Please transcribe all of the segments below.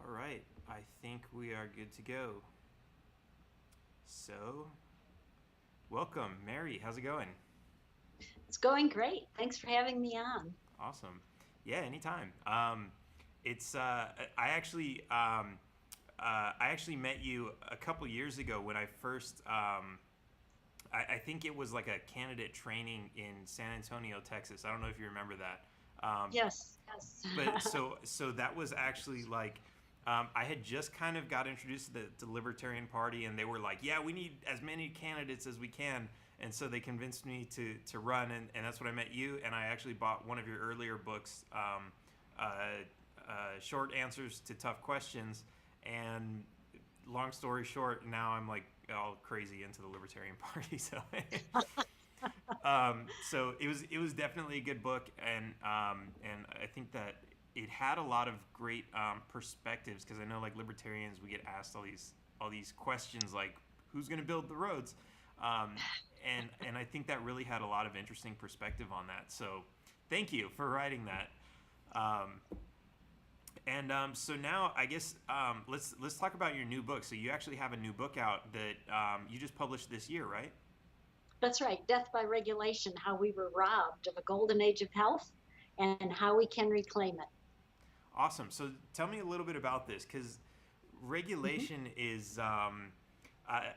All right, I think we are good to go. So, welcome, Mary. How's it going? It's going great. Thanks for having me on. Awesome. Yeah, anytime. It's I actually I actually met you a couple years ago when I first I think it was like a candidate training in San Antonio, Texas. I don't know if you remember that. Yes, yes. But so that was actually like I had just kind of got introduced to the Libertarian Party, and they were like, "Yeah, we need as many candidates as we can." And so they convinced me to run, and that's when I met you. And I actually bought one of your earlier books, Short Answers to Tough Questions. And long story short, now I'm like all crazy into the Libertarian Party. So it was definitely a good book, and I think that it had a lot of great perspectives because I know like libertarians we get asked all these questions like who's going to build the roads, um, and I think that really had a lot of interesting perspective on that. So thank you for writing that. Um, so now I guess let's talk about your new book. So you actually have a new book out that you just published this year, right? That's right. Death by Regulation, How We Were Robbed of a Golden Age of Health and How We Can Reclaim it. Awesome. So tell me a little bit about this because Mhm. regulation is.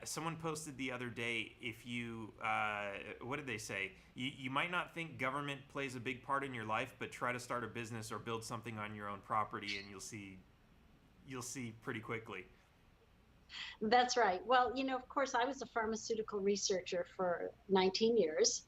Someone posted the other day. If you, what did they say? You might not think government plays a big part in your life, but try to start a business or build something on your own property, and you'll see pretty quickly. That's right. Well, of course, I was a pharmaceutical researcher for 19 years.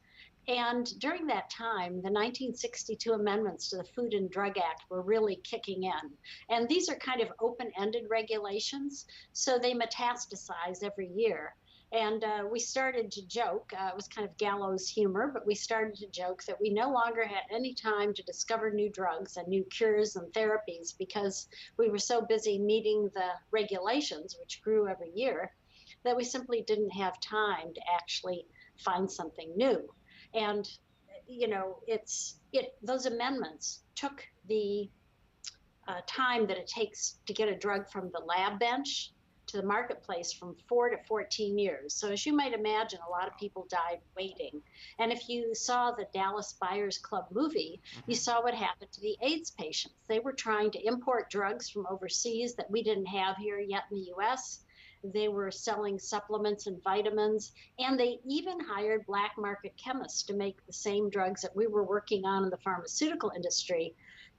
And during that time, the 1962 amendments to the Food and Drug Act were really kicking in. And these are kind of open ended regulations, so they metastasize every year. And we started to joke, it was kind of gallows humor, but we started to joke that we no longer had any time to discover new drugs and new cures and therapies because we were so busy meeting the regulations, which grew every year, that we simply didn't have time to actually find something new. And it's it those amendments took the time that it takes to get a drug from the lab bench to the marketplace from 4 to 14 years. So, as you might imagine, a lot of Wow. people died waiting. And if you saw the Dallas Buyers Club movie, you Hmm. saw what happened to the AIDS patients. They were trying to import drugs from overseas that we didn't have here yet in the US. They were selling supplements and vitamins, and they even hired black market chemists to make the same drugs that we were working on in the pharmaceutical industry.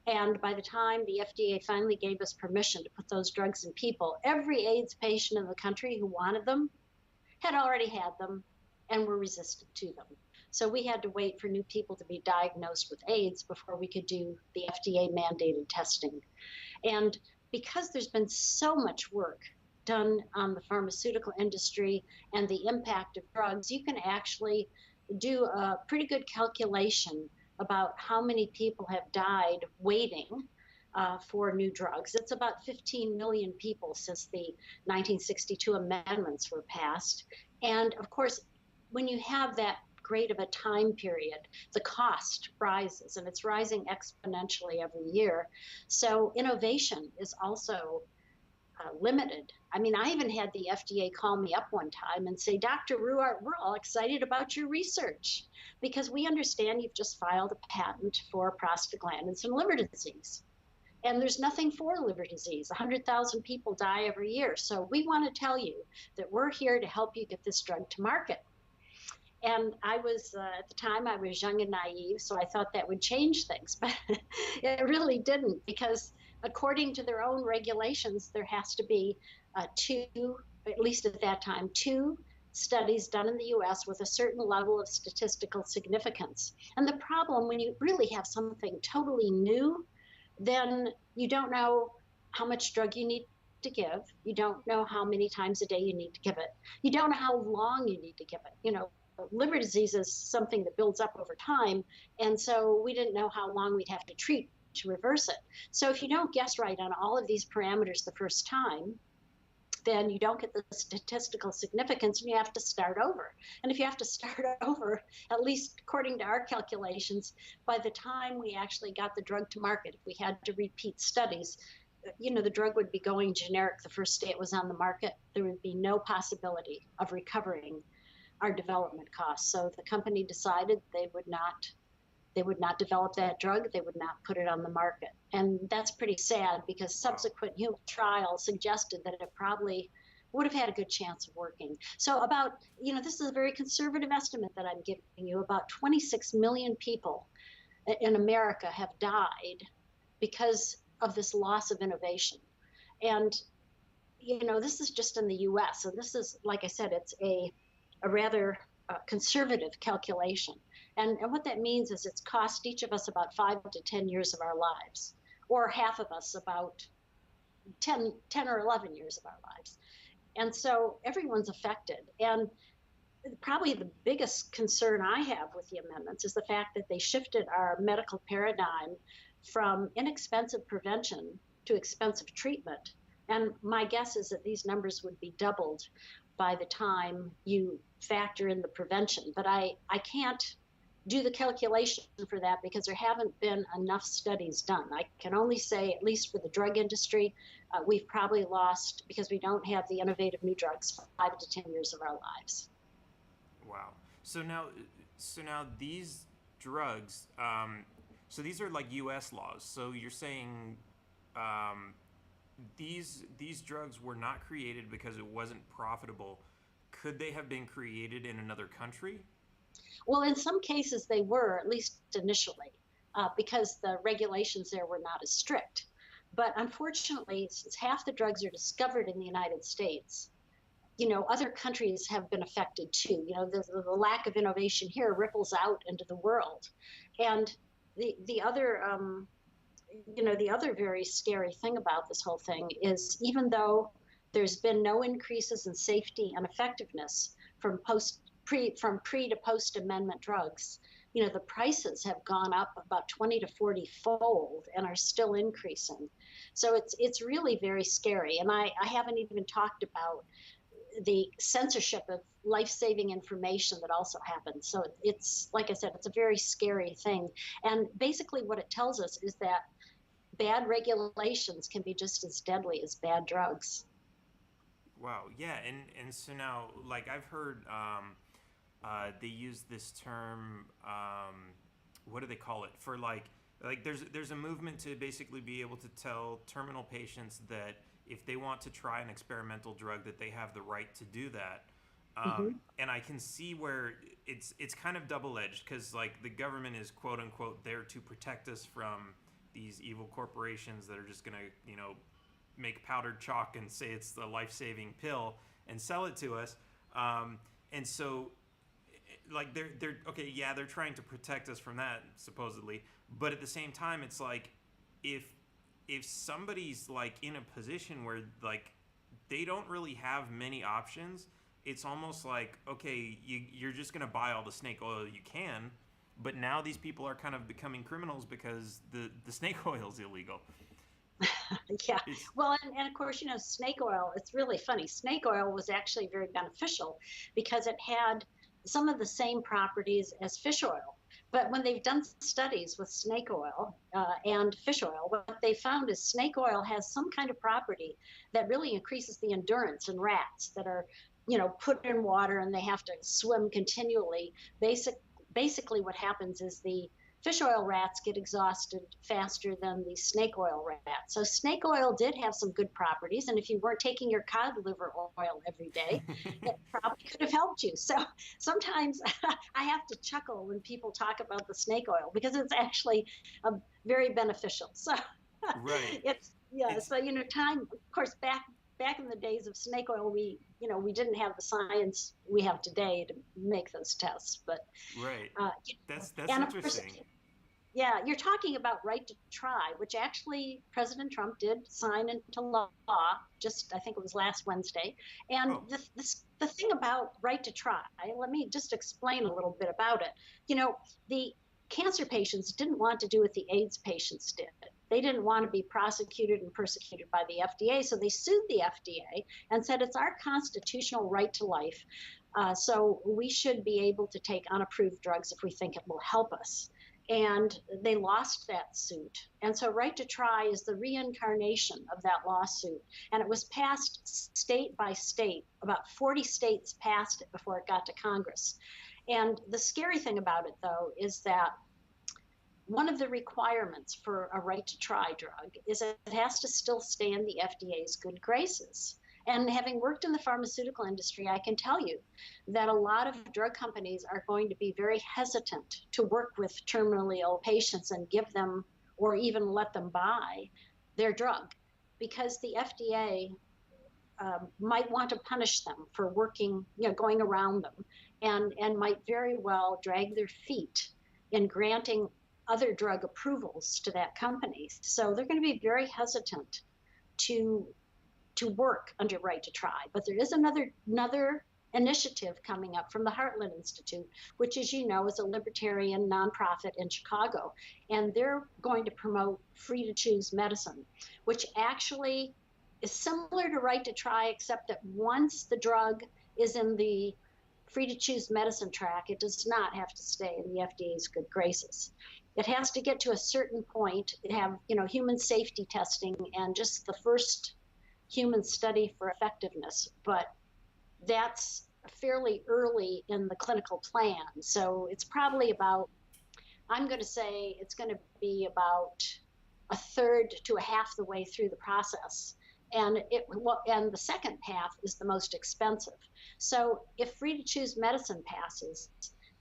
And by the time the FDA finally gave us permission to put those drugs in people, every AIDS patient in the country who wanted them had already had them and were resistant to them. So we had to wait for new people to be diagnosed with AIDS before we could do the FDA mandated testing. And because there's been so much work done on the pharmaceutical industry and the impact of drugs, you can actually do a pretty good calculation about how many people have died waiting for new drugs. It's about 15 million people since the 1962 amendments were passed. And of course, when you have that great of a time period, the cost rises and it's rising exponentially every year. So innovation is also limited. I mean, I even had the FDA call me up one time and say, Dr. Ruwart, we're all excited about your research because we understand you've just filed a patent for prostaglandins and liver disease. And there's nothing for liver disease. 100,000 people die every year. So we want to tell you that we're here to help you get this drug to market. And I was, at the time, I was young and naive, so I thought that would change things, but it really didn't because according to their own regulations, there has to be two, at least at that time, two studies done in the US with a certain level of statistical significance. And the problem when you really have something totally new, then you don't know how much drug you need to give. You don't know how many times a day you need to give it. You don't know how long you need to give it. Liver disease is something that builds up over time. And so we didn't know how long we'd have to treat to reverse it. So if you don't guess right on all of these parameters the first time, then you don't get the statistical significance and you have to start over. And if you have to start over, at least according to our calculations, by the time we actually got the drug to market, if we had to repeat studies, the drug would be going generic the first day it was on the market, there would be no possibility of recovering our development costs. So the company decided they would not develop that drug. They would not put it on the market. And that's pretty sad because Wow. subsequent human trials suggested that it probably would have had a good chance of working. So this is a very conservative estimate that I'm giving you. About 26 million people in America have died because of this loss of innovation. And, this is just in the US. So this is, like I said, it's a rather conservative calculation. And what that means is it's cost each of us about 5 to 10 years of our lives, or half of us about 10 or 11 years of our lives. And so everyone's affected. And probably the biggest concern I have with the amendments is the fact that they shifted our medical paradigm from inexpensive prevention to expensive treatment. And my guess is that these numbers would be doubled by the time you factor in the prevention. But I can't do the calculation for that because there haven't been enough studies done. I can only say, at least for the drug industry, we've probably lost, because we don't have the innovative new drugs, 5 to 10 years of our lives. Wow. So now, these drugs, so these are like U.S. laws. So you're saying these drugs were not created because it wasn't profitable. Could they have been created in another country? Well, in some cases they were, at least initially, because the regulations there were not as strict. But unfortunately, since half the drugs are discovered in the United States, other countries have been affected too. The lack of innovation here ripples out into the world. And the other, the other very scary thing about this whole thing is, even though there's been no increases in safety and effectiveness from pre to post amendment drugs, the prices have gone up about 20 to 40 fold and are still increasing. So it's really very scary. And I haven't even talked about the censorship of life-saving information that also happens. So it's, like I said, it's a very scary thing. And basically what it tells us is that bad regulations can be just as deadly as bad drugs. Wow. Yeah. And so now, like, I've heard they use this term. What do they call it? For like there's a movement to basically be able to tell terminal patients that if they want to try an experimental drug, that they have the right to do that. Hmm. And I can see where it's kind of double edged, because like the government is quote unquote there to protect us from these evil corporations that are just gonna make powdered chalk and say it's the life saving pill and sell it to us. And so like they're okay, yeah, they're trying to protect us from that supposedly, but at the same time it's like if somebody's like in a position where like they don't really have many options, it's almost like, okay, you're just going to buy all the snake oil you can, but now these people are kind of becoming criminals because the snake oil is illegal. Yeah. It's Well, and of course, snake oil, it's really funny. Snake oil was actually very beneficial because it had some of the same properties as fish oil. But when they've done studies with snake oil and fish oil, what they found is snake oil has some kind of property that really increases the endurance in rats that are, put in water and they have to swim continually. Basically, what happens is the fish oil rats get exhausted faster than the snake oil rats. So snake oil did have some good properties, and if you weren't taking your cod liver oil every day, it probably could have helped you. So sometimes I have to chuckle when people talk about the snake oil because it's actually very beneficial. So right. it's yeah. It's So time, of course, back in the days of snake oil, we didn't have the science we have today to make those tests, but right. uh, That's and of course, interesting. yeah, you're talking about right to try, which actually President Trump did sign into law just, I think it was last Wednesday. And Oh, the thing about right to try, let me just explain a little bit about it. The cancer patients didn't want to do what the AIDS patients did. They didn't want to be prosecuted and persecuted by the FDA, so they sued the FDA and said it's our constitutional right to life. So we should be able to take unapproved drugs if we think it will help us. and they lost that suit. And so Right to Try is the reincarnation of that lawsuit. And it was passed state by state. About 40 states passed it before it got to Congress. And the scary thing about it, though, is that one of the requirements for a right to try drug is that it has to still stay in the FDA's good graces. And having worked in the pharmaceutical industry, I can tell you that a lot of drug companies are going to be very hesitant to work with terminally ill patients and give them or even let them buy their drug because the FDA might want to punish them for working, going around them, and might very well drag their feet in granting other drug approvals to that company. So they're going to be very hesitant to work under Right to Try. But there is another initiative coming up from the Heartland Institute, which, as you know, is a libertarian nonprofit in Chicago. And they're going to promote free to choose medicine, which actually is similar to Right to Try, except that once the drug is in the free to choose medicine track, it does not have to stay in the FDA's good graces. It has to get to a certain point, have, human safety testing and just the first human study for effectiveness, but that's fairly early in the clinical plan. So it's probably about, I'm going to say it's going to be about a third to a half the way through the process. And the second half is the most expensive. So if free to choose medicine passes,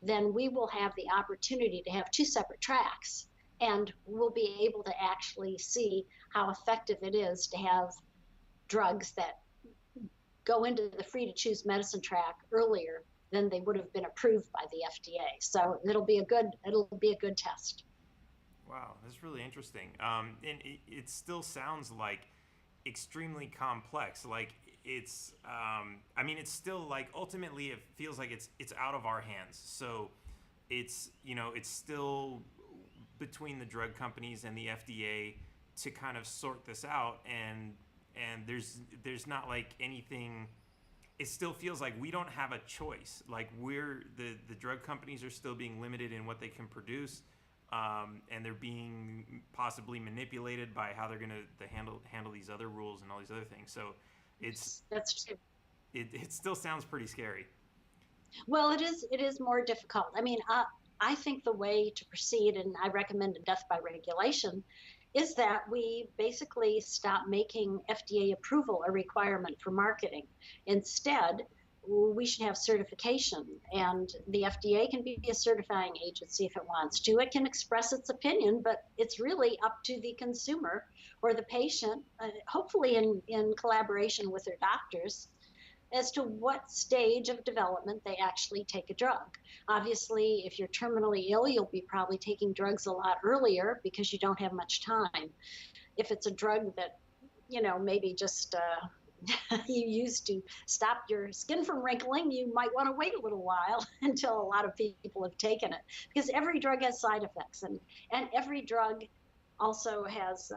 then we will have the opportunity to have two separate tracks, and we'll be able to actually see how effective it is to have drugs that go into the free to choose medicine track earlier than they would have been approved by the FDA. So it'll be a good test. Wow, that's really interesting. And it still sounds like extremely complex. Like it's, it's still like ultimately it feels like it's out of our hands. So it's it's still between the drug companies and the FDA to kind of sort this out, and there's not like anything. It still feels like we don't have a choice. Like the drug companies are still being limited in what they can produce. And they're being possibly manipulated by how they're going to handle these other rules and all these other things. So that's true. It still sounds pretty scary. Well, it is more difficult. I think the way to proceed, and I recommend a death by regulation, is that we basically stop making FDA approval a requirement for marketing. Instead, we should have certification, and the FDA can be a certifying agency if it wants to. It can express its opinion, but it's really up to the consumer or the patient, hopefully in collaboration with their doctors, as to what stage of development they actually take a drug. Obviously, if you're terminally ill, you'll be probably taking drugs a lot earlier because you don't have much time. If it's a drug that, maybe just you used to stop your skin from wrinkling, you might want to wait a little while until a lot of people have taken it, because every drug has side effects, and every drug also has,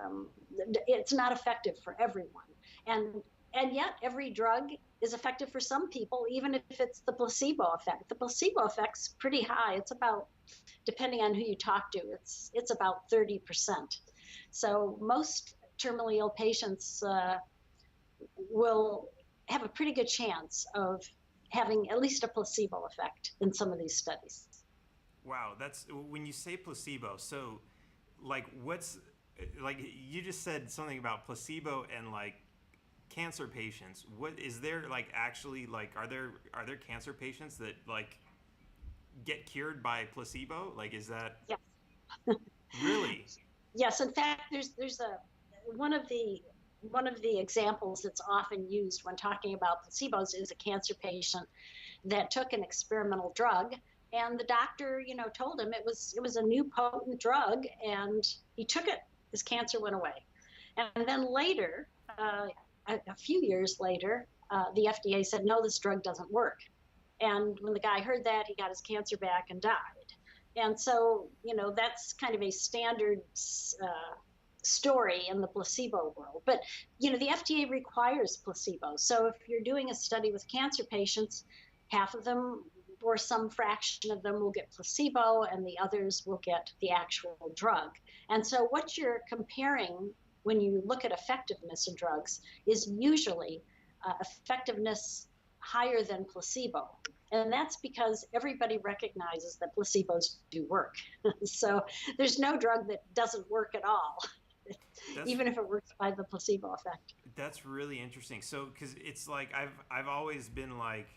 it's not effective for everyone. And yet every drug is effective for some people, even if it's the placebo effect. The placebo effect's pretty high. It's about, depending on who you talk to, it's about 30%. So most terminally ill patients will have a pretty good chance of having at least a placebo effect in some of these studies. Wow, that's when you say placebo. So, like, what's like you just said something about placebo and like cancer patients. What is there like actually like are there cancer patients that like get cured by placebo? Like, is that Yes. really? Yes, in fact, there's a one of the examples that's often used when talking about placebos is a cancer patient that took an experimental drug, and the doctor, told him it was a new potent drug, and he took it. His cancer went away, and then later, a few years later, the FDA said, no, this drug doesn't work. And when the guy heard that, he got his cancer back and died. And so, that's kind of a standard story in the placebo world. But, the FDA requires placebo. So if you're doing a study with cancer patients, half of them or some fraction of them will get placebo and the others will get the actual drug. And so what you're comparing when you look at effectiveness of drugs is usually effectiveness higher than placebo. And that's because everybody recognizes that placebos do work. So there's no drug that doesn't work at all, That's even if it works by the placebo effect. that's really interesting. So, because it's like I've always been like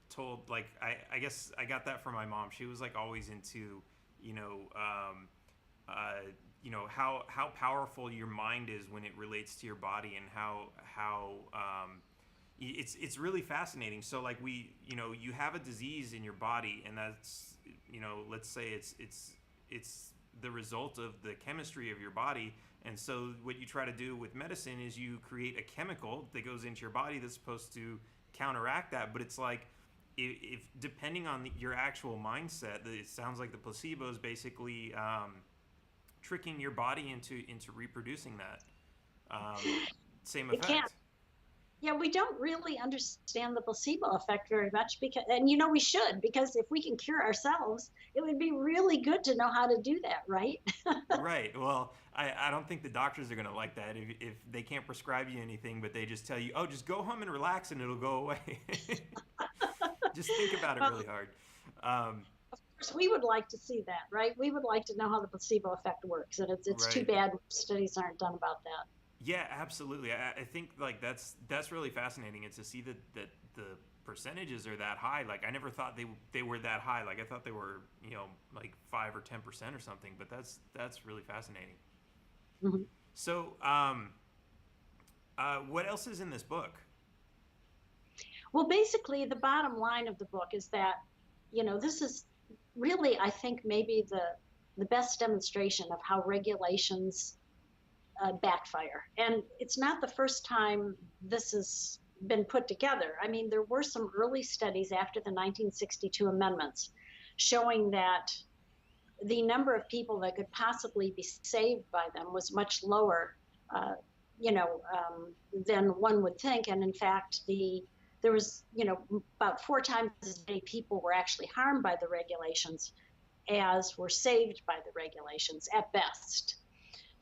told, like I guess I got that from my mom. She was like always into you know uh, how powerful your mind is when it relates to your body, and how it's really fascinating. So like you have a disease in your body, and that's let's say it's the result of the chemistry of your body. And so what you try to do with medicine is you create a chemical that goes into your body that's supposed to counteract that. But it's like if depending on your actual mindset, it sounds like the placebo is basically tricking your body into reproducing that same It can. effect. Yeah, we don't really understand the placebo effect very much because, and we should, because if we can cure ourselves, it would be really good to know how to do that, right? Right. Well, I don't think the doctors are going to like that if they can't prescribe you anything, but they just tell you, oh, just go home and relax and it'll go away. Just think about it Well, really hard. Um, of course, we would like to see that, right? We would like to know how the placebo effect works, and it's too right. bad studies aren't done about that. Yeah, absolutely. I think like that's really fascinating. And to see that the percentages are that high. Like I never thought they were that high. Like I thought they were like 5 or 10% or something. But that's really fascinating. Mhm. So what else is in this book? Well, basically, the bottom line of the book is that, this is really, I think, maybe the best demonstration of how regulations backfire. And it's not the first time this has been put together. I mean, there were some early studies after the 1962 amendments showing that the number of people that could possibly be saved by them was much lower, uh, than one would think. And in fact, there was, about 4 times as many people were actually harmed by the regulations as were saved by the regulations at best.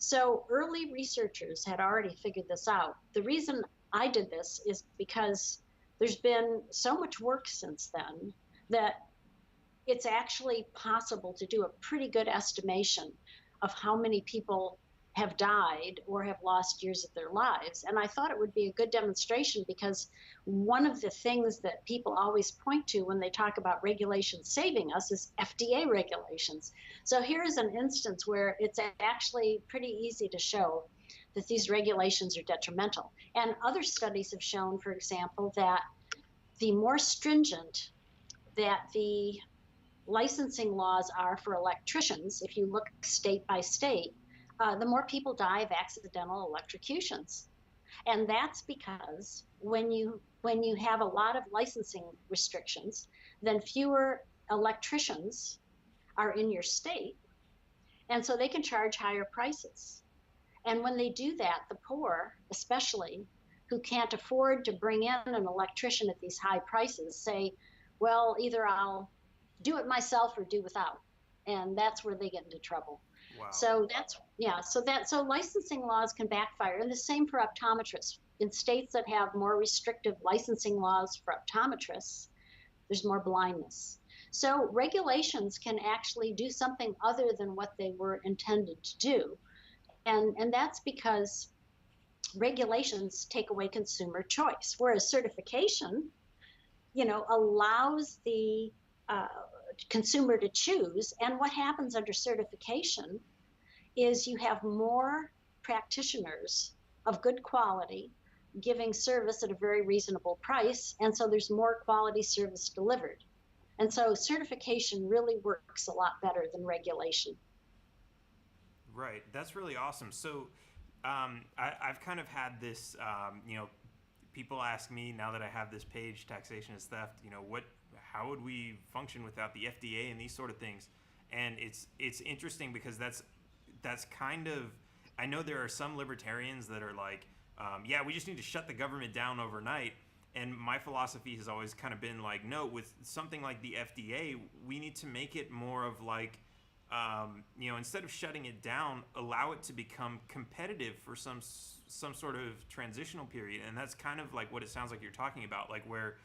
So early researchers had already figured this out. The reason I did this is because there's been so much work since then that it's actually possible to do a pretty good estimation of how many people have died or have lost years of their lives. And I thought it would be a good demonstration because one of the things that people always point to when they talk about regulations saving us is FDA regulations. So here's an instance where it's actually pretty easy to show that these regulations are detrimental. And other studies have shown, for example, that the more stringent that the licensing laws are for electricians, if you look state by state, the more people die of accidental electrocutions. And that's because when you have a lot of licensing restrictions, then fewer electricians are in your state, and so they can charge higher prices. And when they do that, the poor, especially, who can't afford to bring in an electrician at these high prices, say, well, either I'll do it myself or do without. And that's where they get into trouble. Wow. So so licensing laws can backfire. And the same for optometrists. In states that have more restrictive licensing laws for optometrists, there's more blindness. So regulations can actually do something other than what they were intended to do. And that's because regulations take away consumer choice, whereas certification, allows the uh, consumer to choose. And what happens under certification is you have more practitioners of good quality giving service at a very reasonable price. And so there's more quality service delivered. And so certification really works a lot better than regulation. Right. That's really awesome. So I've kind of had this, people ask me now that I have this page, taxation is theft, how would we function without the FDA and these sort of things? And it's interesting because that's kind of, I know there are some libertarians that are like, yeah, we just need to shut the government down overnight. And my philosophy has always kind of been like, no, with something like the FDA, we need to make it more of like, instead of shutting it down, allow it to become competitive for some sort of transitional period. And that's kind of like what it sounds like you're talking about, like where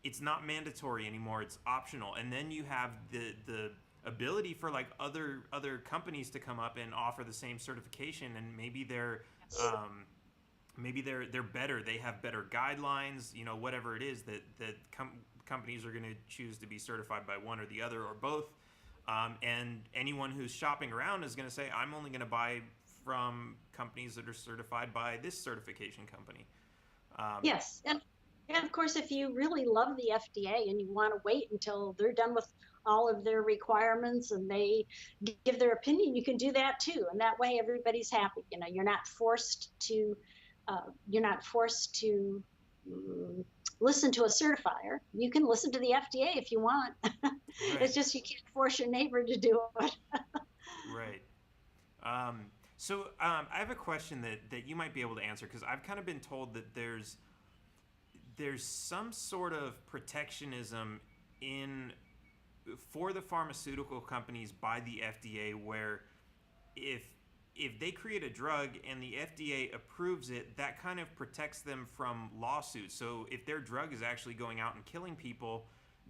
it's not mandatory anymore, it's optional. And then you have the ability for like other companies to come up and offer the same certification, and maybe they're better. They have better guidelines, whatever it is that companies are going to choose to be certified by one or the other or both. And anyone who's shopping around is going to say, I'm only going to buy from companies that are certified by this certification company. Yes, and of course, if you really love the FDA and you want to wait until they're done with all of their requirements and they give their opinion, you can do that too. And that way, everybody's happy. You're not forced to mm, listen to a certifier. You can listen to the FDA if you want. Right. It's just you can't force your neighbor to do it. Right. I have a question that you might be able to answer, because I've kind of been told that there's some sort of protectionism in for the pharmaceutical companies by the FDA, where if they create a drug and the FDA approves it, that kind of protects them from lawsuits. So if their drug is actually going out and killing people,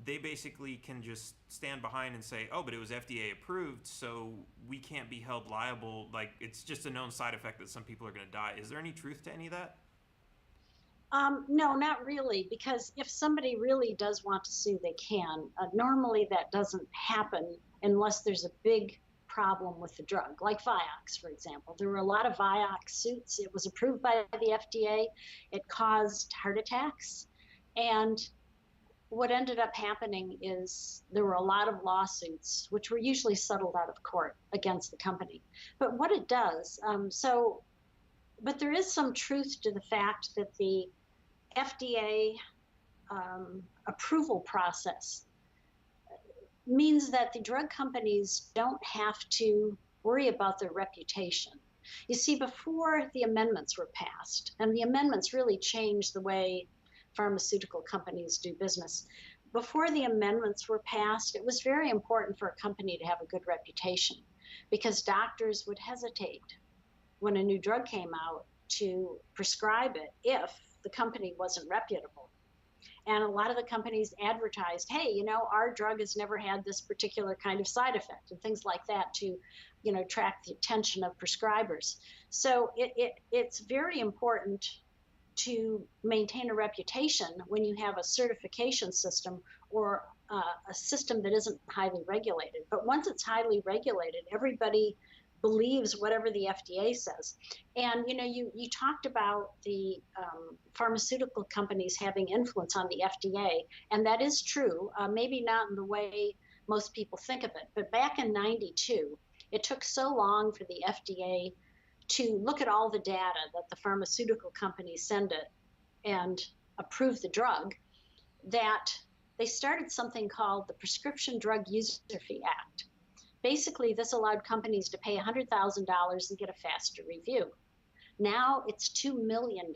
they basically can just stand behind and say, oh, but it was FDA approved, so we can't be held liable. Like, it's just a known side effect that some people are going to die. Is there any truth to any of that? No, not really, because if somebody really does want to sue, they can. Normally, that doesn't happen unless there's a big problem with the drug, like Vioxx, for example. There were a lot of Vioxx suits. It was approved by the FDA. It caused heart attacks. And what ended up happening is there were a lot of lawsuits, which were usually settled out of court against the company. But what it does, but there is some truth to the fact that the FDA approval process means that the drug companies don't have to worry about their reputation. You see, before the amendments were passed, and the amendments really changed the way pharmaceutical companies do business. Before the amendments were passed, it was very important for a company to have a good reputation, because doctors would hesitate when a new drug came out to prescribe it if the company wasn't reputable. And a lot of the companies advertised, hey, our drug has never had this particular kind of side effect, and things like that to, attract the attention of prescribers. So it's very important to maintain a reputation when you have a certification system or a system that isn't highly regulated. But once it's highly regulated, everybody believes whatever the FDA says. And you talked about the pharmaceutical companies having influence on the FDA, and that is true. Maybe not in the way most people think of it, but back in '92, it took so long for the FDA to look at all the data that the pharmaceutical companies send it and approve the drug, that they started something called the Prescription Drug User Fee Act. Basically, this allowed companies to pay $100,000 and get a faster review. Now it's $2 million.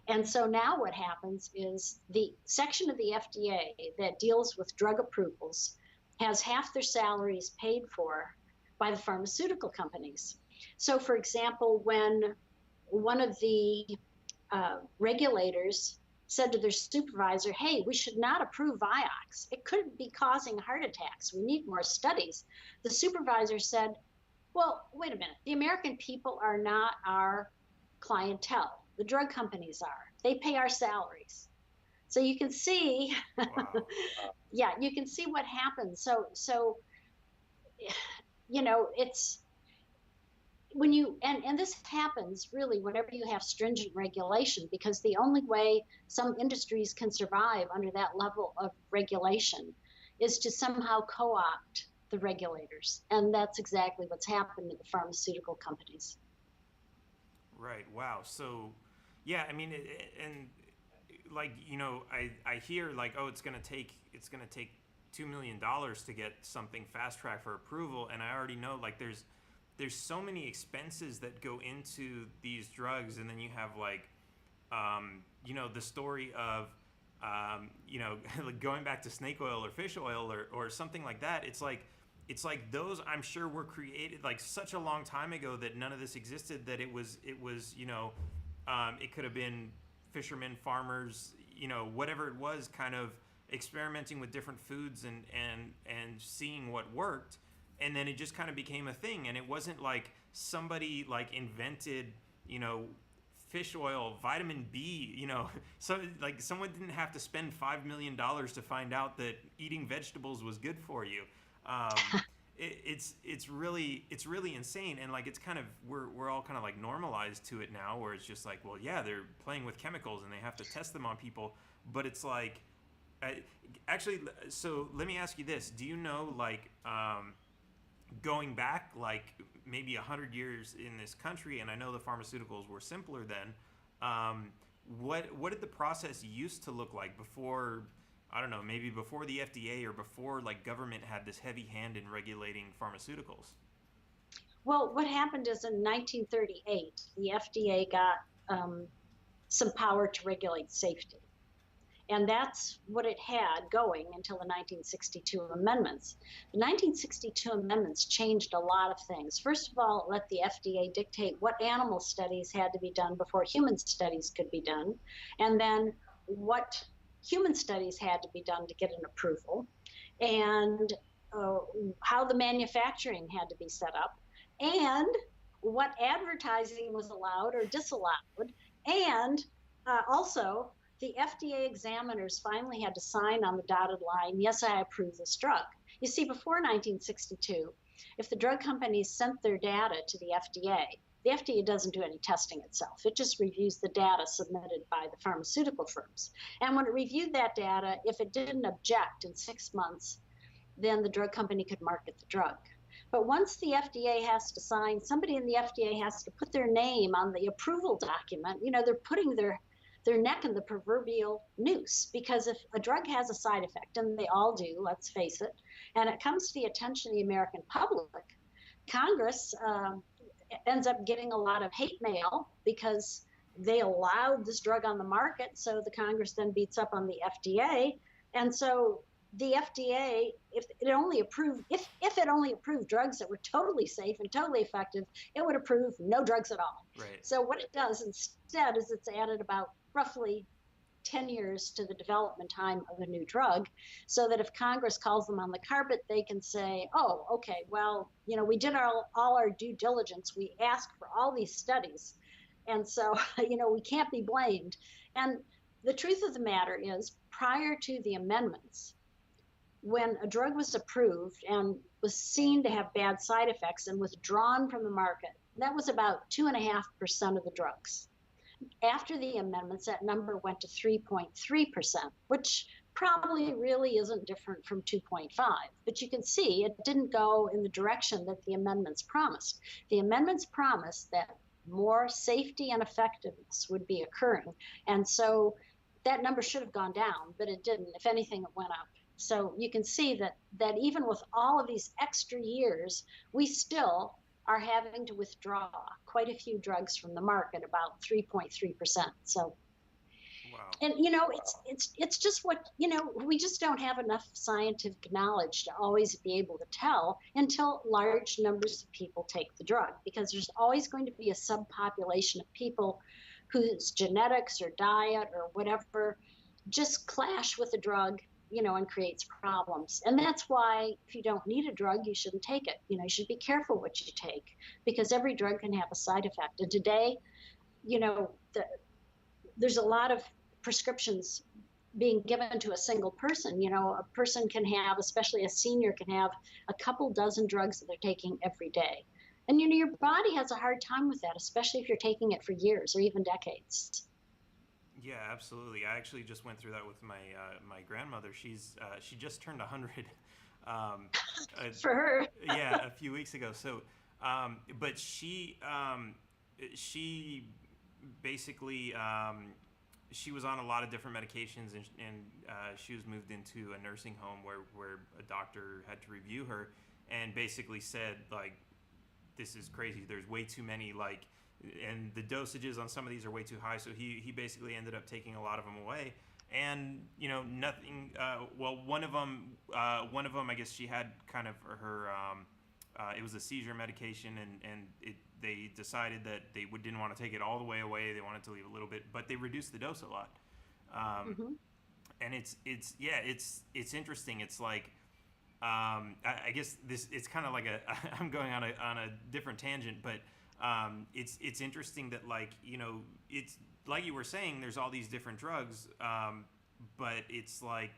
And so now what happens is the section of the FDA that deals with drug approvals has half their salaries paid for by the pharmaceutical companies. So, for example, when one of the regulators said to their supervisor, hey, we should not approve Vioxx. It could be causing heart attacks. We need more studies. The supervisor said, well, wait a minute. The American people are not our clientele. The drug companies are. They pay our salaries. So you can see, Wow. yeah, you can see what happens. So it's when and this happens really whenever you have stringent regulation, because the only way some industries can survive under that level of regulation is to somehow co-opt the regulators. And that's exactly what's happened to the pharmaceutical companies. Right. Wow. So, yeah, I mean, and like, I hear like, oh, it's gonna take $2 million to get something fast track for approval, and I already know like there's so many expenses that go into these drugs, and then you have like the story of, like going back to snake oil or fish oil or something like that. It's like those, I'm sure, were created like such a long time ago that none of this existed. That it was it could have been fishermen, farmers, whatever it was, kind of experimenting with different foods and seeing what worked, and then it just kind of became a thing. And it wasn't like somebody like invented, you know fish oil, vitamin B, so like someone didn't have to spend $5 million to find out that eating vegetables was good for you. um, it's really insane. And like it's kind of, we're all kind of like normalized to it now, where it's just like, well, yeah, they're playing with chemicals and they have to test them on people. But it's like, I, actually, so let me ask you this: do you know, like, going back like maybe 100 years in this country, and I know the pharmaceuticals were simpler then. What did the process used to look like before? I don't know, maybe before the FDA or before like government had this heavy hand in regulating pharmaceuticals. Well, what happened is in 1938, the FDA got some power to regulate safety. And that's what it had going until the 1962 amendments. The 1962 amendments changed a lot of things. First of all, it let the FDA dictate what animal studies had to be done before human studies could be done, and then what human studies had to be done to get an approval, and uh, how the manufacturing had to be set up, and what advertising was allowed or disallowed, and also the FDA examiners finally had to sign on the dotted line, yes, I approve this drug. You see, before 1962, if the drug companies sent their data to the FDA doesn't do any testing itself. It just reviews the data submitted by the pharmaceutical firms. And when it reviewed that data, if it didn't object in 6 months, then the drug company could market the drug. But once the FDA has to sign, somebody in the FDA has to put their name on the approval document. They're putting their neck in the proverbial noose, because if a drug has a side effect, and they all do, let's face it, and it comes to the attention of the American public, Congress ends up getting a lot of hate mail because they allowed this drug on the market. So the Congress then beats up on the FDA. And so the FDA, if it only approved drugs that were totally safe and totally effective, it would approve no drugs at all. Right. So what it does instead is it's added about roughly 10 years to the development time of a new drug, so that if Congress calls them on the carpet, they can say, oh, okay, well, we did all our due diligence. We asked for all these studies. And so, we can't be blamed. And the truth of the matter is, prior to the amendments, when a drug was approved and was seen to have bad side effects and withdrawn from the market, that was about 2.5% of the drugs. After the amendments, that number went to 3.3%, which probably really isn't different from 2.5. But you can see it didn't go in the direction that the amendments promised. The amendments promised that more safety and effectiveness would be occurring. And so that number should have gone down, but it didn't. If anything, it went up. So you can see that even with all of these extra years, we still are having to withdraw quite a few drugs from the market, about 3.3%. So, Wow. and it's just what, we just don't have enough scientific knowledge to always be able to tell until large numbers of people take the drug, because there's always going to be a subpopulation of people whose genetics or diet or whatever just clash with the drug, and creates problems. And that's why if you don't need a drug, you shouldn't take it. You should be careful what you take, because every drug can have a side effect. And today, there's a lot of prescriptions being given to a single person. A person can have, especially a senior, can have a couple dozen drugs that they're taking every day. And, your body has a hard time with that, especially if you're taking it for years or even decades. Yeah, absolutely. I actually just went through that with my grandmother. She just turned 100. Um, For her. yeah, a few weeks ago. So, but she basically, she was on a lot of different medications, and she was moved into a nursing home where a doctor had to review her and basically said, like, this is crazy. There's way too many, like, and the dosages on some of these are way too high. So he basically ended up taking a lot of them away. And nothing. Well, one of them, I guess she had kind of her. It was a seizure medication, and they decided that they didn't want to take it all the way away. They wanted to leave a little bit, but they reduced the dose a lot. Hmm. And it's interesting. It's like I guess it's kind of like a I'm going on a different tangent, but it's interesting that like it's like you were saying, there's all these different drugs, but it's like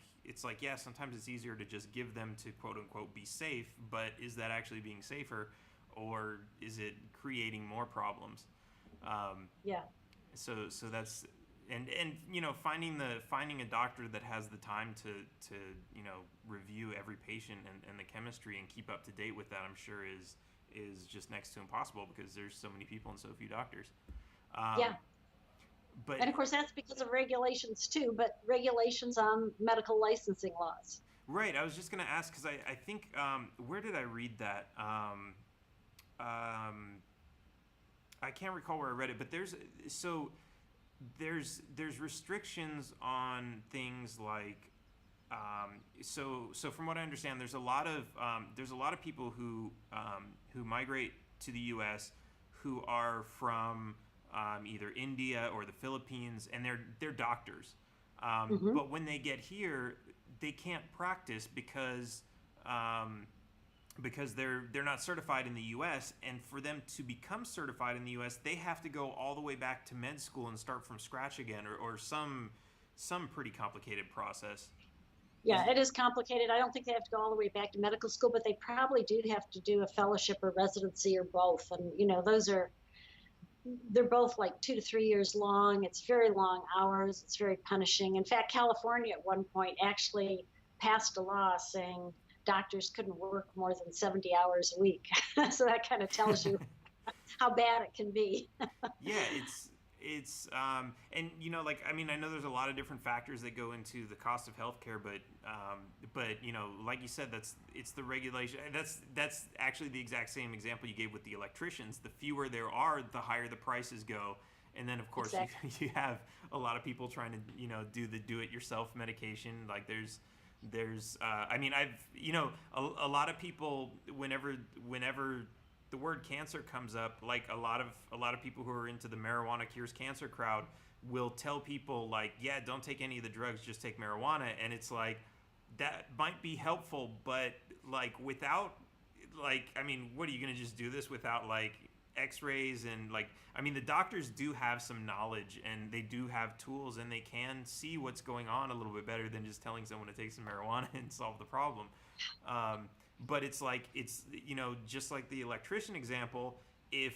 yeah, sometimes it's easier to just give them to quote unquote be safe, but is that actually being safer, or is it creating more problems? Yeah. So that's and finding a doctor that has the time to review every patient and the chemistry and keep up to date with that, I'm sure is just next to impossible because there's so many people and so few doctors. Yeah. um, but And of course, that's because of regulations too, but regulations on medical licensing laws. right, I was just going to ask because I think where did I read that? Um, I can't recall where I read it, but there's restrictions on things like so from what I understand, there's a lot of people who migrate to the U.S. who are from either India or the Philippines, and they're doctors. Hmm. But when they get here, they can't practice um, because they're not certified in the U.S. And for them to become certified in the U.S., they have to go all the way back to med school and start from scratch again, or some pretty complicated process. Is Yeah, it is complicated. I don't think they have to go all the way back to medical school, but they probably do have to do a fellowship or residency or both. And, they're both like 2 to 3 years long. It's very long hours. It's very punishing. In fact, California at one point actually passed a law saying doctors couldn't work more than 70 hours a week. So that kind of tells you how bad it can be. Yeah, it's and like I mean I know there's a lot of different factors that go into the cost of healthcare, but like you said, it's the regulation. That's actually the exact same example you gave with the electricians. The fewer there are, the higher the prices go. And then of course Exactly. you have a lot of people trying to do the do it yourself medication. Like there's I mean I've a lot of people whenever the word cancer comes up, like a lot of people who are into the marijuana cures cancer crowd will tell people like, yeah, don't take any of the drugs, just take marijuana. And it's like that might be helpful, but like without like I mean, what are you going to just do this without like x-rays and like I mean the doctors do have some knowledge and they do have tools and they can see what's going on a little bit better than just telling someone to take some marijuana and solve the problem. But it's like it's just like the electrician example. If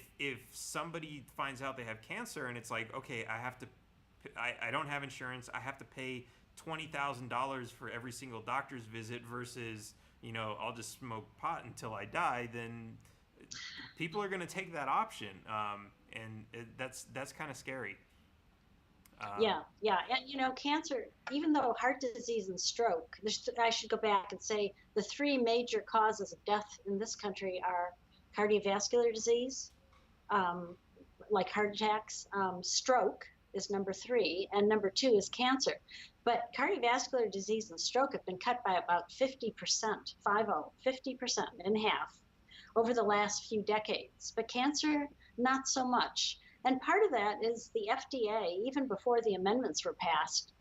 somebody finds out they have cancer and it's like, okay, I don't have insurance, I have to pay $20,000 for every single doctor's visit versus I'll just smoke pot until I die, then people are going to take that option, and that's kind of scary. Yeah, yeah. And cancer, even though heart disease and stroke, I should go back and say the three major causes of death in this country are cardiovascular disease, um, like heart attacks, stroke is number three, and number two is cancer. But cardiovascular disease and stroke have been cut by about 50%, 50% in half over the last few decades. But cancer, not so much. And part of that is the FDA, even before the amendments were passed,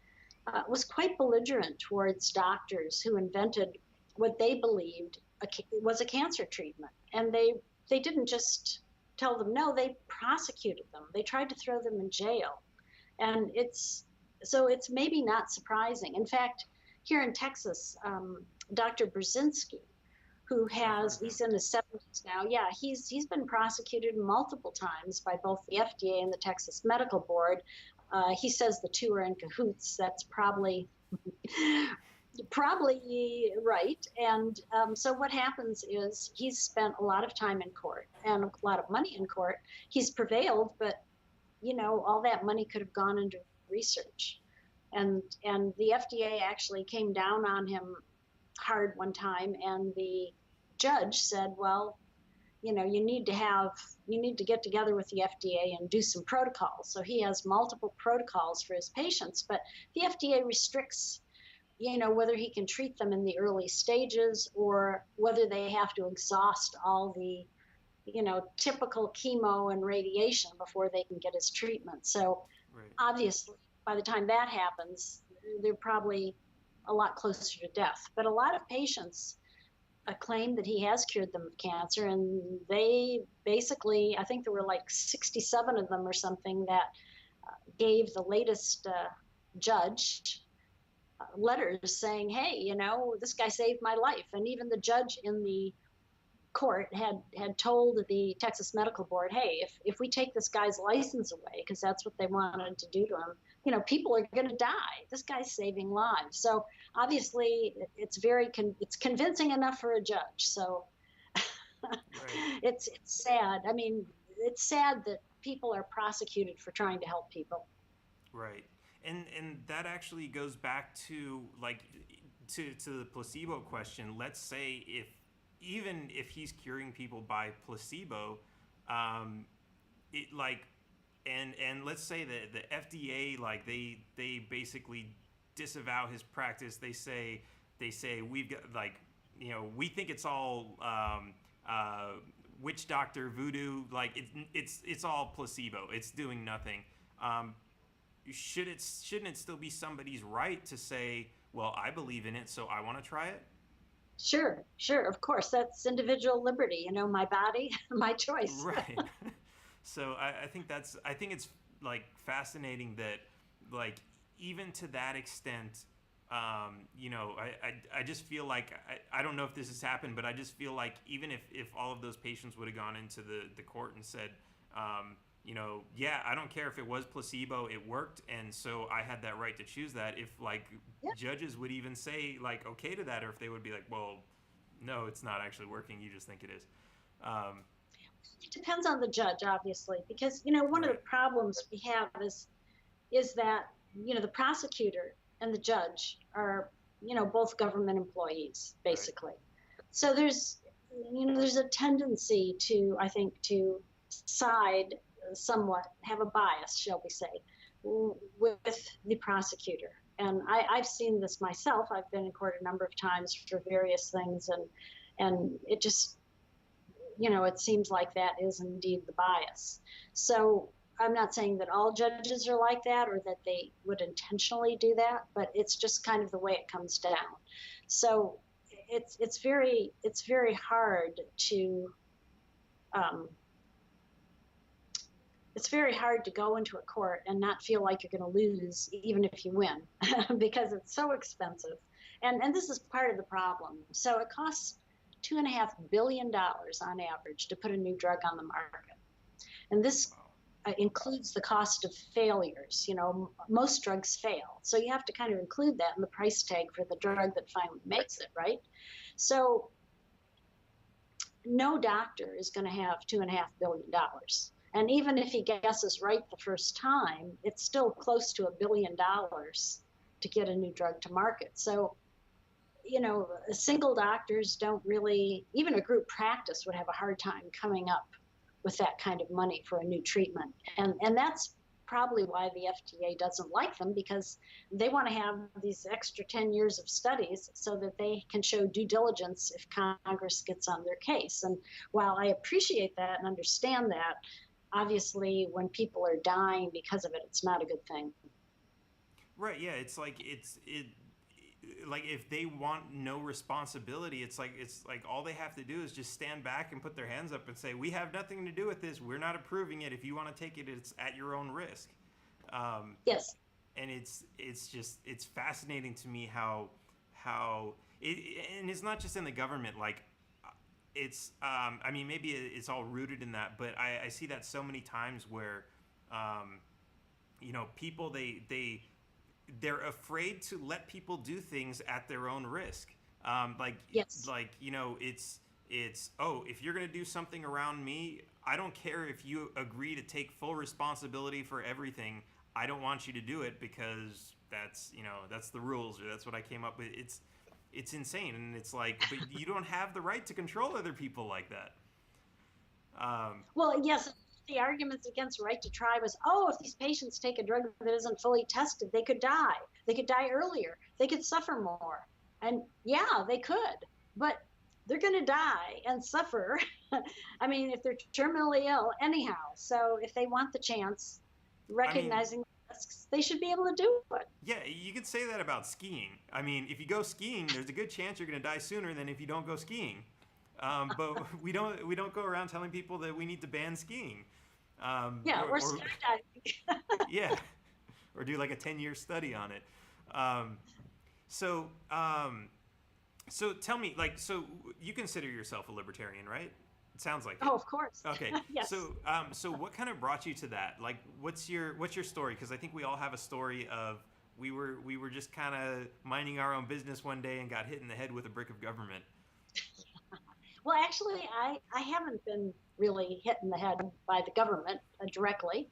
was quite belligerent towards doctors who invented what they believed was a cancer treatment. And they didn't just tell them no, they prosecuted them. They tried to throw them in jail. And it's maybe not surprising. In fact, here in Texas, Dr. Brzezinski, I've heard of him. he's in his 70s now. Yeah, he's been prosecuted multiple times by both the FDA and the Texas Medical Board. He says the two are in cahoots. That's probably right. And so what happens is he's spent a lot of time in court and a lot of money in court. He's prevailed, but all that money could have gone into research. And the FDA actually came down on him hard one time, and the judge said, well, you need to get together with the FDA and do some protocols. So he has multiple protocols for his patients, but the FDA restricts, whether he can treat them in the early stages or whether they have to exhaust all the, typical chemo and radiation before they can get his treatment. So Right. obviously, by the time that happens, they're probably a lot closer to death. But a lot of patients claim that he has cured them of cancer, and they basically, I think there were like 67 of them or something that gave the latest judge letters saying, hey, this guy saved my life. And even the judge in the court had told the Texas Medical Board, hey, if we take this guy's license away, because that's what they wanted to do to him, people are going to die. This guy's saving lives. So obviously, it's convincing enough for a judge. So Right. it's sad. I mean, it's sad that people are prosecuted for trying to help people. Right. And that actually goes back to like to the placebo question. Let's say if even if he's curing people by placebo, it like and let's say that the FDA like they basically disavow his practice. They say we've got like we think it's all witch doctor voodoo, like it's all placebo, it's doing nothing. um, shouldn't it still be somebody's right to say, well, I believe in it, so I want to try it? Sure, sure, of course, that's individual liberty. My body, my choice. Right. So I think it's like fascinating that like even to that extent, I just feel like I don't know if this has happened, but I just feel like even if all of those patients would have gone into the court and said, yeah, I don't care if it was placebo, it worked, and so I had that right to choose that. If like Yeah. judges would even say like okay to that, or if they would be like, well, no, it's not actually working, you just think it is. Um, It depends on the judge, obviously, because one of the right, problems we have is that the prosecutor and the judge are both government employees, right, basically. So there's a tendency to, I think, to side somewhat, have a bias, shall we say, with the prosecutor. And I've seen this myself. I've been in court a number of times for various things, and it just, it seems like that is indeed the bias. So I'm not saying that all judges are like that or that they would intentionally do that, but it's just kind of the way it comes down. So it's very hard to um, it's very hard to go into a court and not feel like you're going to lose even if you win because it's so expensive. And this is part of the problem. So it costs $2.5 billion on average to put a new drug on the market. And this wow, includes the cost of failures. Most drugs fail. So you have to kind of include that in the price tag for the right, drug that finally makes it, right? So no doctor is going to have $2.5 billion. And even if he guesses right the first time, it's still close to $1 billion to get a new drug to market. So, single doctors don't really, even a group practice would have a hard time coming up with that kind of money for a new treatment. And that's probably why the FDA doesn't like them, because they want to have these extra 10 years of studies so that they can show due diligence if Congress gets on their case. And while I appreciate that and understand that, obviously when people are dying because of it, it's not a good thing. right. Yeah, it's like like if they want no responsibility, it's like all they have to do is just stand back and put their hands up and say, we have nothing to do with this, we're not approving it, if you want to take it, it's at your own risk. um, Yes. and it's just it's fascinating to me how and it's not just in the government, like it's I mean, maybe it's all rooted in that, but I see that so many times where um, people they're afraid to let people do things at their own risk. Like Yes. it's oh, if you're gonna do something around me, I don't care if you agree to take full responsibility for everything. I don't want you to do it because that's the rules, or that's what I came up with. It's insane, and it's like, but you don't have the right to control other people like that. Well, yes, the arguments against right to try was, oh, if these patients take a drug that isn't fully tested, they could die. They could die earlier. They could suffer more. And yeah, they could, but they're going to die and suffer. I mean, if they're terminally ill, anyhow. So if they want the chance, I mean, recognizing the risks, they should be able to do it. yeah, you could say that about skiing. I mean, if you go skiing, there's a good chance you're going to die sooner than if you don't go skiing. But we don't go around telling people that we need to ban skiing. Yeah, or Or skydiving. yeah, or do like a 10-year study on it. Um, so so tell me, like, so you consider yourself a libertarian, right? It sounds like it. Oh, of course. Okay. Yes. So what kind of brought you to that? Like, what's your story? Because I think we all have a story of we were just kind of minding our own business one day and got hit in the head with a brick of government. Well, actually, I haven't been really hit in the head by the government directly.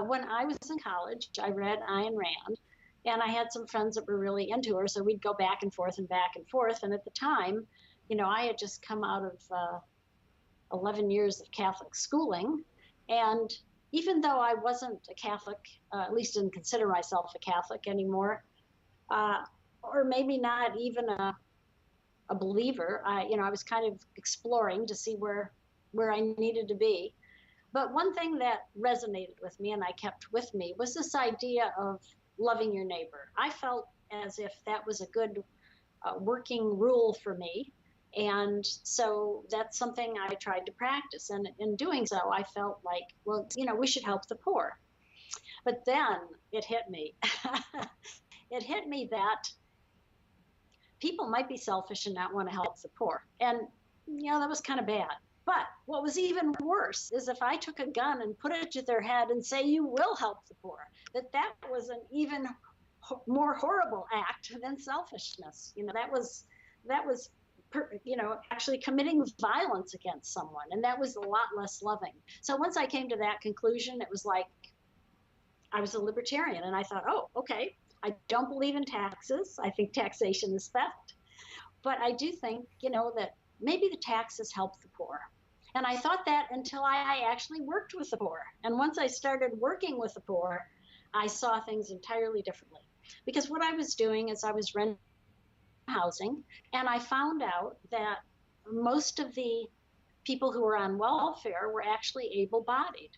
When I was in college, I read Ayn Rand, and I had some friends that were really into her, so we'd go back and forth and back and forth. And at the time, I had just come out of 11 years of Catholic schooling, and even though I wasn't a Catholic, at least didn't consider myself a Catholic anymore, uh, or maybe not even a believer. I was kind of exploring to see where I needed to be. But one thing that resonated with me and I kept with me was this idea of loving your neighbor. I felt as if that was a good working rule for me. And so that's something I tried to practice. And in doing so, I felt like, well, we should help the poor. But then it hit me. It hit me that people might be selfish and not want to help the poor. And, that was kind of bad. But what was even worse is if I took a gun and put it to their head and say, you will help the poor, that was an even more horrible act than selfishness. That was actually committing violence against someone. And that was a lot less loving. So once I came to that conclusion, it was like I was a libertarian. And I thought, oh, okay, I don't believe in taxes. I think taxation is theft. But I do think, that maybe the taxes help the poor. And I thought that until I actually worked with the poor. And once I started working with the poor, I saw things entirely differently. Because what I was doing is I was renting housing, and I found out that most of the people who were on welfare were actually able-bodied.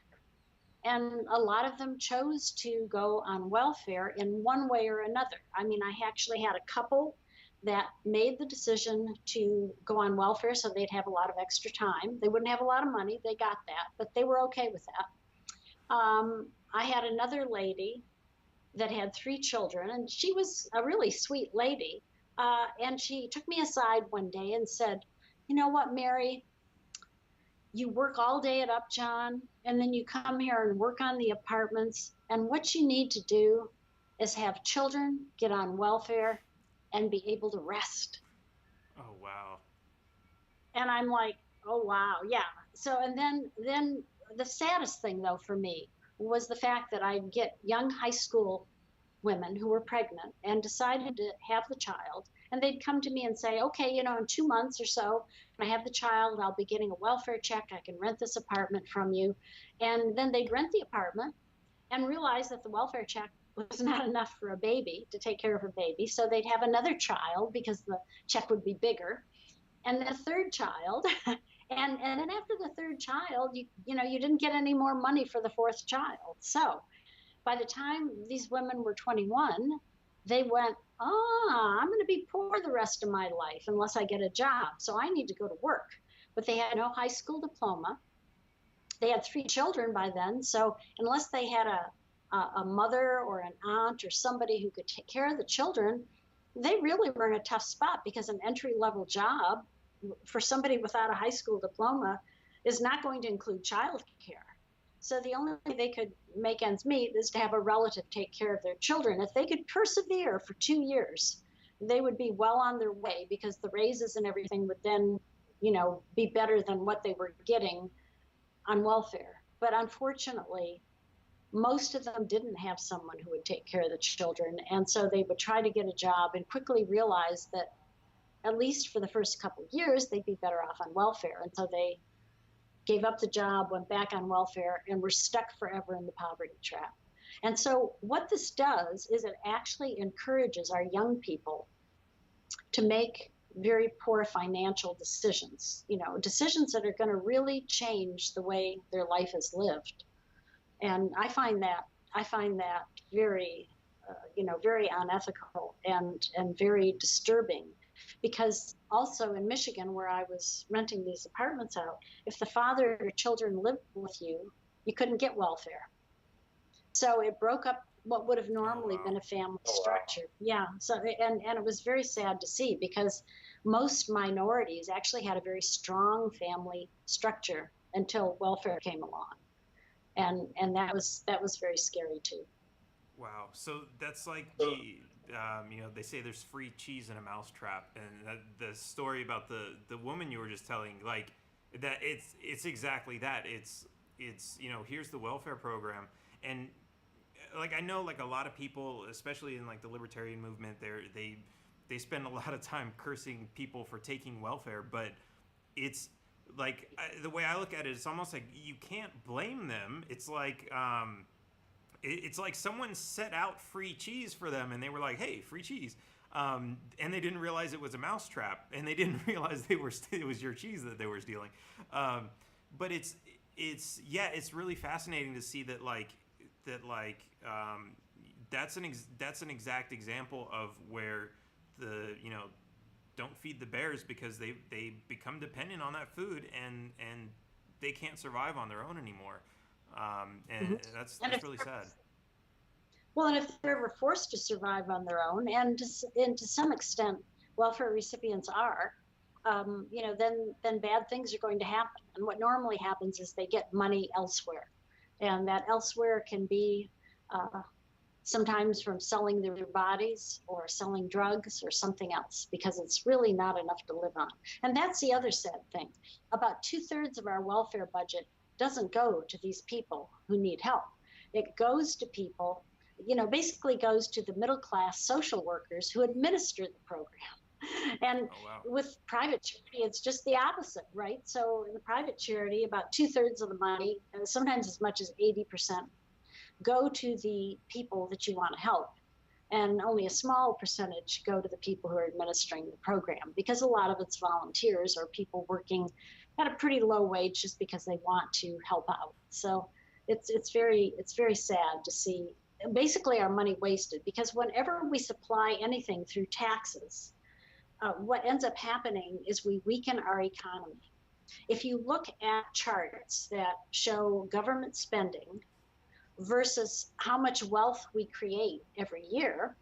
And a lot of them chose to go on welfare in one way or another. I mean, I actually had a couple that made the decision to go on welfare so they'd have a lot of extra time. They wouldn't have a lot of money, they got that, but they were okay with that. I had another lady that had 3 children, and she was a really sweet lady. And she took me aside one day and said, you know what, Mary, you work all day at Upjohn, and then you come here and work on the apartments. And what you need to do is have children get on welfare and be able to rest. Oh wow. And I'm like, oh wow, yeah. So and then the saddest thing though for me was the fact that I'd get young high school women who were pregnant and decided to have the child, and they'd come to me and say, okay, in 2 months or so, when I have the child, I'll be getting a welfare check. I can rent this apartment from you. And then they'd rent the apartment and realize that the welfare check was not enough for a baby, to take care of a baby. So they'd have another child because the check would be bigger, and then a third child. And then after the third child, you didn't get any more money for the fourth child. So by the time these women were 21, they went, I'm going to be poor the rest of my life unless I get a job. So I need to go to work. But they had no high school diploma. They had 3 children by then. So unless they had a mother or an aunt or somebody who could take care of the children, they really were in a tough spot, because an entry-level job for somebody without a high school diploma is not going to include child care. So the only way they could make ends meet is to have a relative take care of their children. If they could persevere for 2 years, they would be well on their way, because the raises and everything would then, be better than what they were getting on welfare. But unfortunately, most of them didn't have someone who would take care of the children. And so they would try to get a job and quickly realize that at least for the first couple of years, they'd be better off on welfare. And so they gave up the job, went back on welfare, and were stuck forever in the poverty trap. And so, what this does is it actually encourages our young people to make very poor financial decisions, decisions that are going to really change the way their life is lived. And I find that very, very unethical and very disturbing, because also in Michigan, where I was renting these apartments out, if the father or children lived with you, you couldn't get welfare. So it broke up what would have Oh normally wow. been a family structure. Yeah. So and it was very sad to see, because most minorities actually had a very strong family structure until welfare came along, and that was very scary too. Wow. So that's like they say there's free cheese in a mousetrap, and the story about the woman you were just telling, like that, it's exactly that. It's here's the welfare program, and like I know like a lot of people, especially in like the libertarian movement, they spend a lot of time cursing people for taking welfare, but it's like the way I look at it, it's almost like you can't blame them. It's like someone set out free cheese for them, and they were like, "Hey, free cheese," and they didn't realize it was a mousetrap, and they didn't realize it was your cheese that they were stealing. Um, but it's really fascinating to see that that's an exact example of where the don't feed the bears, because they become dependent on that food, and they can't survive on their own anymore. And Mhm. And that's if really sad. well, and if they're ever forced to survive on their own, and to some extent, welfare recipients are, then bad things are going to happen. And what normally happens is they get money elsewhere, and that elsewhere can be uh, sometimes from selling their bodies or selling drugs or something else, because it's really not enough to live on. And that's the other Right. sad thing. About two-thirds of our welfare budget doesn't go to these people who need help. It goes to people, basically goes to the middle class social workers who administer the program. And Oh wow. with private charity, it's just the opposite, right? So in the private charity, about two-thirds of the money, and sometimes as much as 80%, go to the people that you want to help. And only a small percentage go to the people who are administering the program, because a lot of it's volunteers or people working at a pretty low wage just because they want to help out. So it's very sad to see basically our money wasted, because whenever we supply anything through taxes, what ends up happening is we weaken our economy. If you look at charts that show government spending versus how much wealth we create every year,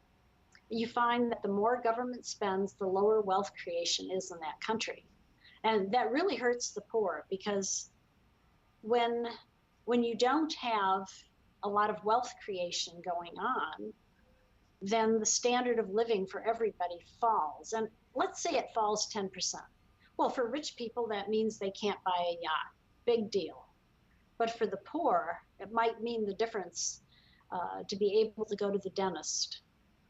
you find that the more government spends, the lower wealth creation is in that country. And that really hurts the poor, because when when you don't have a lot of wealth creation going on, then the standard of living for everybody falls. And let's say it falls 10%. Well, for rich people, that means they can't buy a yacht. Big deal. But for the poor, it might mean the difference to be able to go to the dentist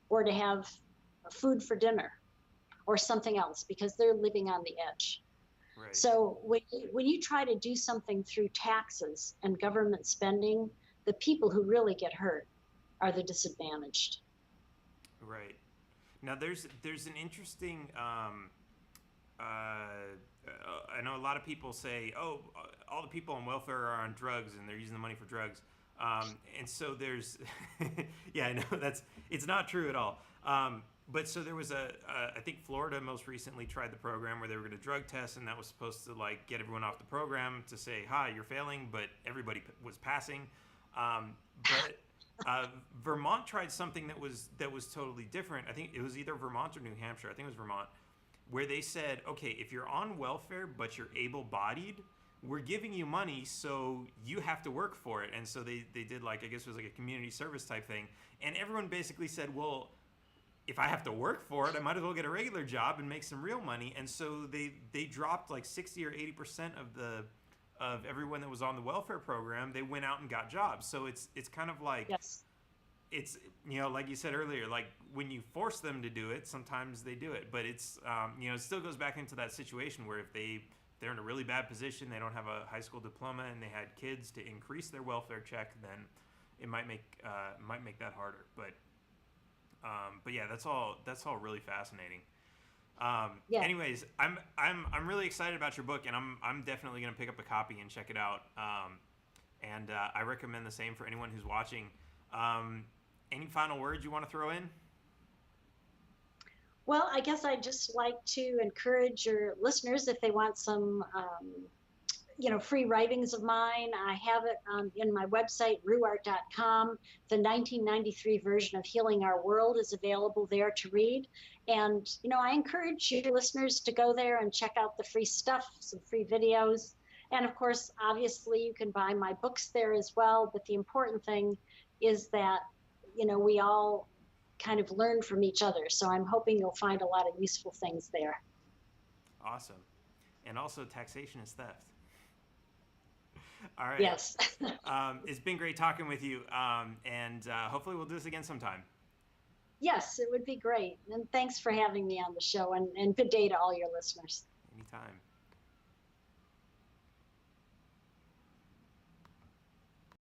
or to have food for dinner or something else, because they're living on the edge. Right. So when you try to do something through taxes and government spending, the people who really get hurt are the disadvantaged. Right. Now there's an interesting I know a lot of people say, oh, all the people on welfare are on drugs and they're using the money for drugs. And so there's, yeah, I know it's not true at all. But so there was I think Florida most recently tried the program where they were going to drug test, and that was supposed to like get everyone off the program to say, hi, you're failing, but everybody was passing. But Vermont tried something that was totally different. I think it was either Vermont or New Hampshire. I think it was Vermont, where they said, okay, if you're on welfare but you're able-bodied, we're giving you money, so you have to work for it. And so they did like, I guess it was like a community service type thing. And everyone basically said, well, if I have to work for it, I might as well get a regular job and make some real money. And so they dropped like 60 or 80% of everyone that was on the welfare program. They went out and got jobs. So it's kind of like, Yes. it's like you said earlier, like when you force them to do it, sometimes they do it, but it's it still goes back into that situation where if they they're in a really bad position, they don't have a high school diploma, and they had kids to increase their welfare check, then it might make that harder. But yeah, that's all really fascinating. Yeah. Anyways, I'm really excited about your book, and I'm definitely gonna pick up a copy and check it out. And I recommend the same for anyone who's watching. Any final words you want to throw in? Well, I guess I'd just like to encourage your listeners if they want some, free writings of mine. I have it in my website, ruwart.com. The 1993 version of Healing Our World is available there to read. And, I encourage your listeners to go there and check out the free stuff, some free videos. And of course, obviously, you can buy my books there as well. But the important thing is that, we all kind of learn from each other. So I'm hoping you'll find a lot of useful things there. Awesome. And also, taxation is theft. All right. Yes. It's been great talking with you. And hopefully we'll do this again sometime. Yes, it would be great. And thanks for having me on the show, and good day to all your listeners. Anytime.